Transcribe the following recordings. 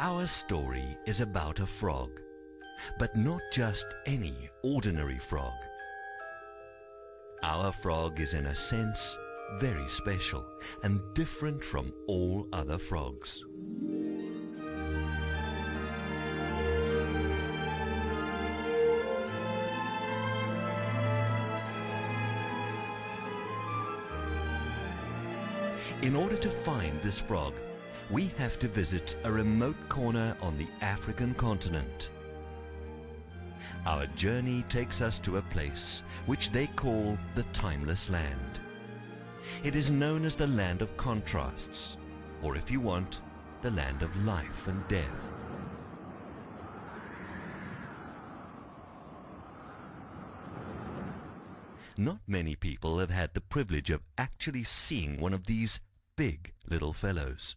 Our story is about a frog, but not just any ordinary frog. Our frog is in a sense very special and different from all other frogs. In order to find this frog, we have to visit a remote corner on the African continent. Our journey takes us to a place which they call the Timeless Land. It is known as the Land of Contrasts, or if you want, the Land of Life and Death. Not many people have had the privilege of actually seeing one of these big little fellows.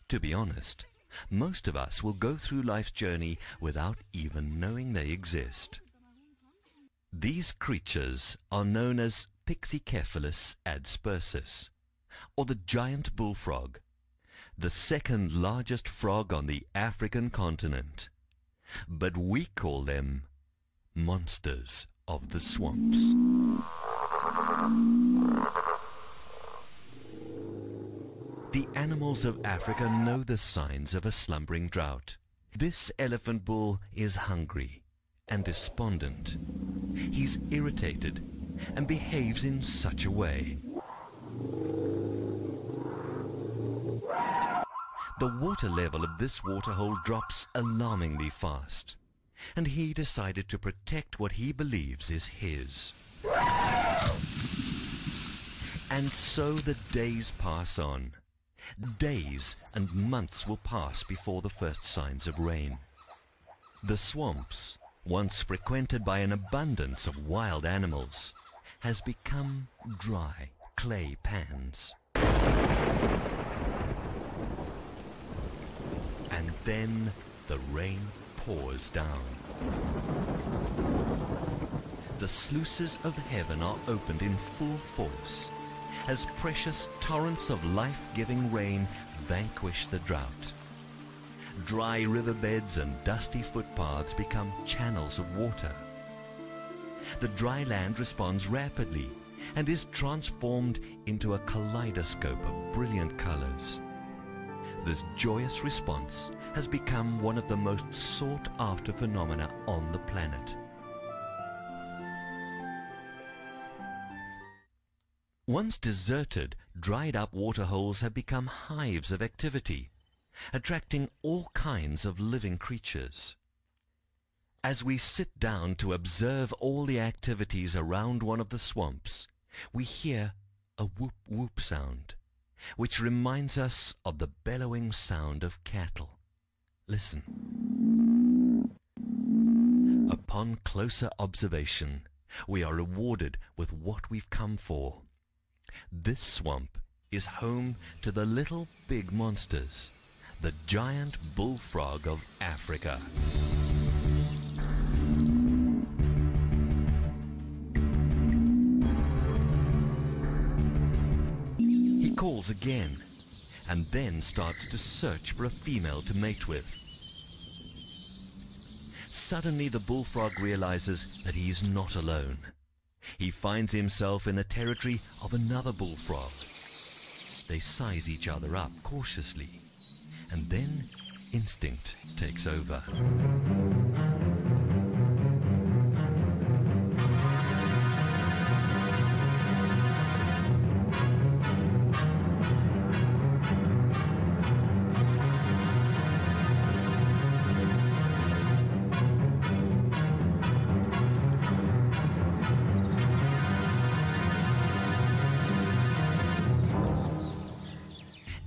To be honest, most of us will go through life's journey without even knowing they exist. These creatures are known as Pixicephalus adspersus, or the giant bullfrog, the second largest frog on the African continent. But we call them monsters of the swamps. The animals of Africa know the signs of a slumbering drought. This elephant bull is hungry and despondent. He's irritated and behaves in such a way. The water level of this waterhole drops alarmingly fast, and he decided to protect what he believes is his. And so the days pass on. Days and months will pass before the first signs of rain. The swamps, once frequented by an abundance of wild animals, has become dry clay pans. And then the rain pours down. The sluices of heaven are opened in full force as precious torrents of life-giving rain vanquish the drought. Dry riverbeds and dusty footpaths become channels of water. The dry land responds rapidly and is transformed into a kaleidoscope of brilliant colors. This joyous response has become one of the most sought-after phenomena on the planet. Once deserted, dried-up waterholes have become hives of activity, attracting all kinds of living creatures. As we sit down to observe all the activities around one of the swamps, we hear a whoop-whoop sound, which reminds us of the bellowing sound of cattle. Listen. Upon closer observation, we are rewarded with what we've come for. This swamp is home to the little big monsters, the giant bullfrog of Africa. He calls again, and then starts to search for a female to mate with. Suddenly the bullfrog realizes that he is not alone. He finds himself in the territory of another bullfrog. They size each other up cautiously, and then instinct takes over.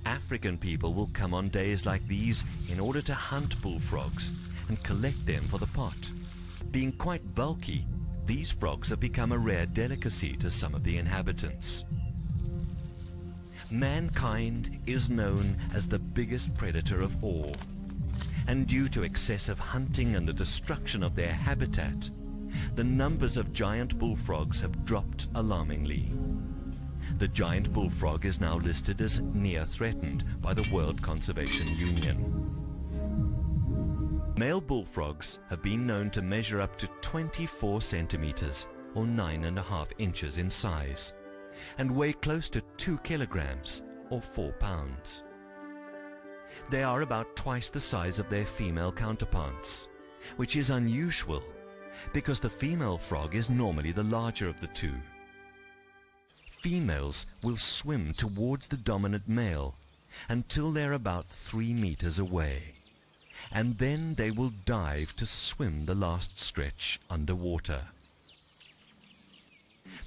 African people will come on days like these in order to hunt bullfrogs and collect them for the pot. Being quite bulky, these frogs have become a rare delicacy to some of the inhabitants. Mankind is known as the biggest predator of all, and due to excessive hunting and the destruction of their habitat, the numbers of giant bullfrogs have dropped alarmingly. The giant bullfrog is now listed as near threatened by the World Conservation Union. Male bullfrogs have been known to measure up to 24 centimeters or 9.5 inches in size and weigh close to 2 kilograms or 4 pounds. They are about twice the size of their female counterparts, which is unusual because the female frog is normally the larger of the two. Females will swim towards the dominant male until they're about 3 meters away, and then they will dive to swim the last stretch underwater.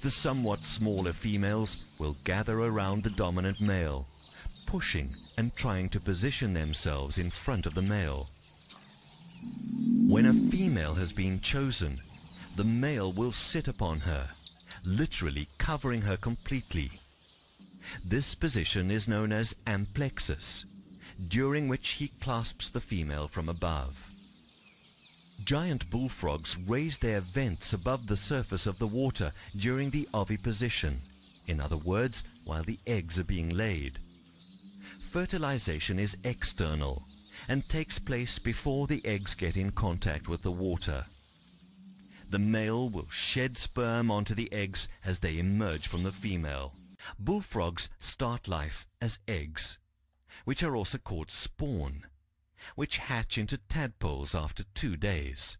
The somewhat smaller females will gather around the dominant male, pushing and trying to position themselves in front of the male. When a female has been chosen, the male will sit upon her, literally covering her completely. This position is known as amplexus, during which he clasps the female from above. Giant bullfrogs raise their vents above the surface of the water during the oviposition, in other words, while the eggs are being laid. Fertilization is external and takes place before the eggs get in contact with the water. The male will shed sperm onto the eggs as they emerge from the female. Bullfrogs start life as eggs, which are also called spawn, which hatch into tadpoles after 2 days.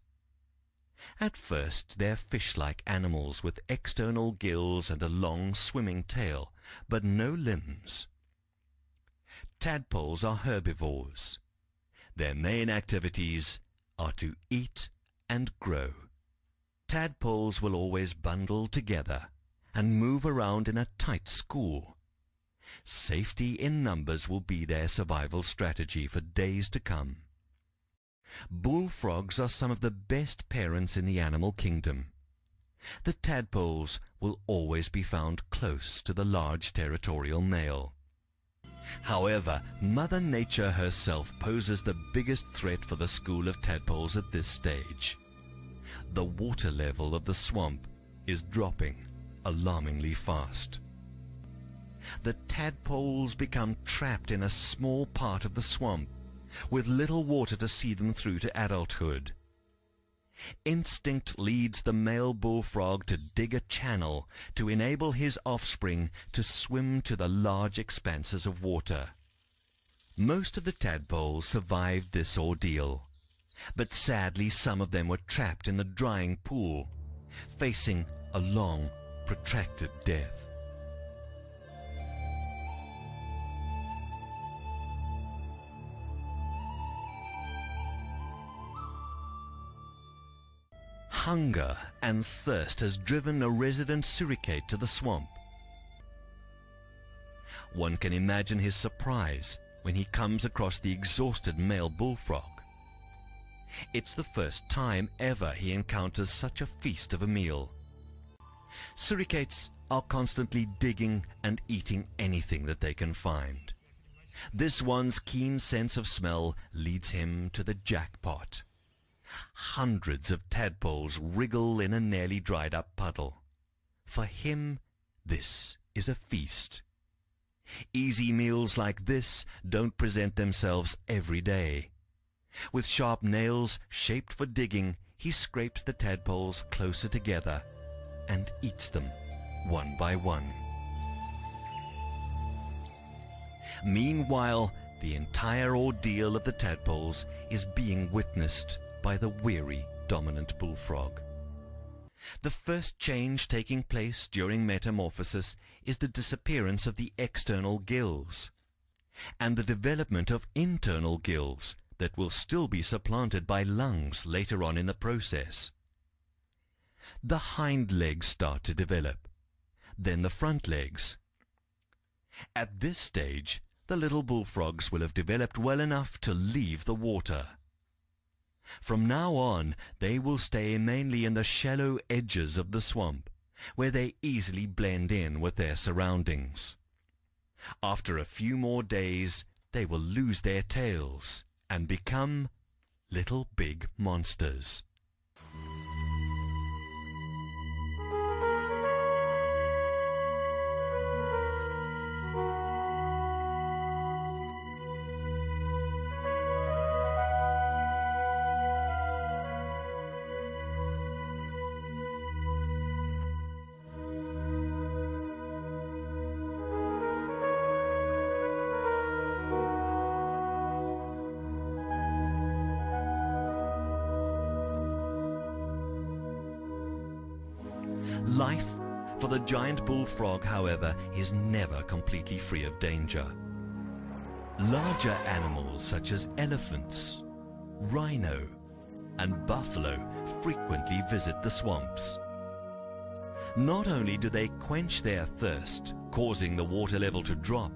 At first they're fish-like animals with external gills and a long swimming tail, but no limbs. Tadpoles are herbivores. Their main activities are to eat and grow. Tadpoles will always bundle together and move around in a tight school. Safety in numbers will be their survival strategy for days to come. Bullfrogs are some of the best parents in the animal kingdom. The tadpoles will always be found close to the large territorial male. However, Mother Nature herself poses the biggest threat for the school of tadpoles at this stage. The water level of the swamp is dropping alarmingly fast. The tadpoles become trapped in a small part of the swamp, with little water to see them through to adulthood. Instinct leads the male bullfrog to dig a channel to enable his offspring to swim to the large expanses of water. Most of the tadpoles survived this ordeal, but sadly some of them were trapped in the drying pool, facing a long, protracted death. Hunger and thirst has driven a resident suricate to the swamp. One can imagine his surprise when he comes across the exhausted male bullfrog. It's the first time ever he encounters such a feast of a meal. Suricates are constantly digging and eating anything that they can find. This one's keen sense of smell leads him to the jackpot. Hundreds of tadpoles wriggle in a nearly dried up puddle. For him, this is a feast. Easy meals like this don't present themselves every day. With sharp nails shaped for digging, he scrapes the tadpoles closer together and eats them one by one. Meanwhile, the entire ordeal of the tadpoles is being witnessed by the weary dominant bullfrog. The first change taking place during metamorphosis is the disappearance of the external gills and the development of internal gills that will still be supplanted by lungs later on in the process. The hind legs start to develop, then the front legs. At this stage, the little bullfrogs will have developed well enough to leave the water. From now on, they will stay mainly in the shallow edges of the swamp, where they easily blend in with their surroundings. After a few more days, they will lose their tails and become little big monsters. Life for the giant bullfrog, however, is never completely free of danger. Larger animals such as elephants, rhino, and buffalo frequently visit the swamps. Not only do they quench their thirst, causing the water level to drop,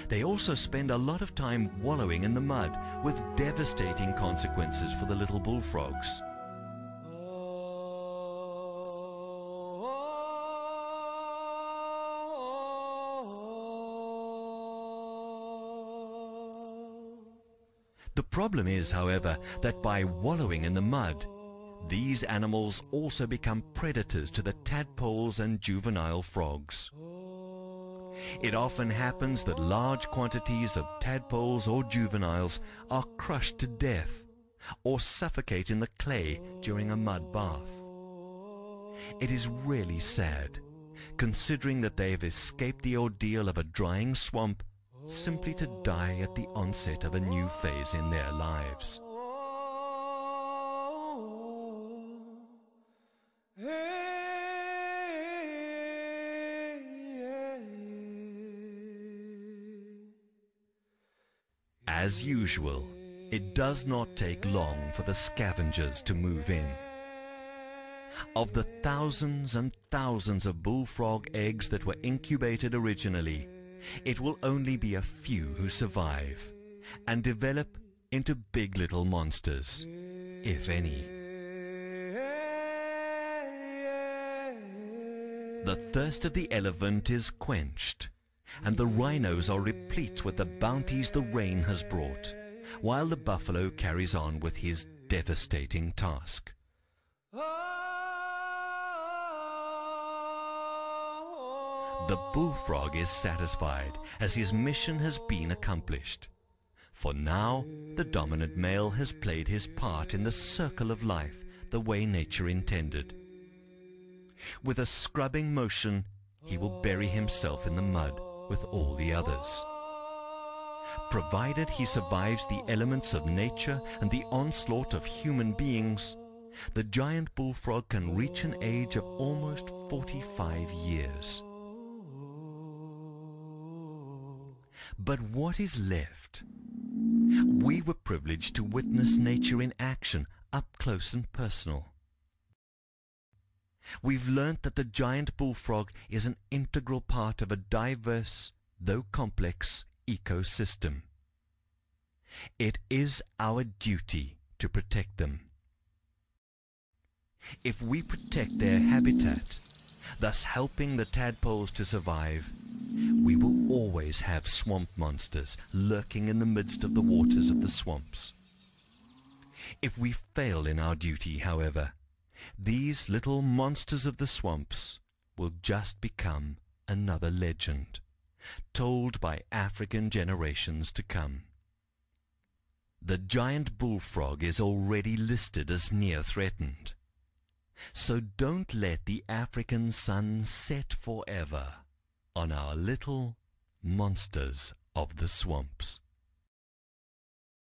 they also spend a lot of time wallowing in the mud, with devastating consequences for the little bullfrogs. The problem is, however, that by wallowing in the mud, these animals also become predators to the tadpoles and juvenile frogs. It often happens that large quantities of tadpoles or juveniles are crushed to death or suffocate in the clay during a mud bath. It is really sad, considering that they have escaped the ordeal of a drying swamp simply to die at the onset of a new phase in their lives. As usual, it does not take long for the scavengers to move in. Of the thousands and thousands of bullfrog eggs that were incubated originally, it will only be a few who survive and develop into big little monsters, if any. The thirst of the elephant is quenched, and the rhinos are replete with the bounties the rain has brought, while the buffalo carries on with his devastating task. The bullfrog is satisfied, as his mission has been accomplished. For now, the dominant male has played his part in the circle of life the way nature intended. With a scrubbing motion, he will bury himself in the mud with all the others. Provided he survives the elements of nature and the onslaught of human beings, the giant bullfrog can reach an age of almost 45 years. But what is left? We were privileged to witness nature in action, up close and personal. We've learnt that the giant bullfrog is an integral part of a diverse, though complex, ecosystem. It is our duty to protect them. If we protect their habitat, thus helping the tadpoles to survive, we will always have swamp monsters lurking in the midst of the waters of the swamps. If we fail in our duty, however, these little monsters of the swamps will just become another legend, told by African generations to come. The giant bullfrog is already listed as near threatened. So don't let the African sun set forever on our little monsters of the swamps.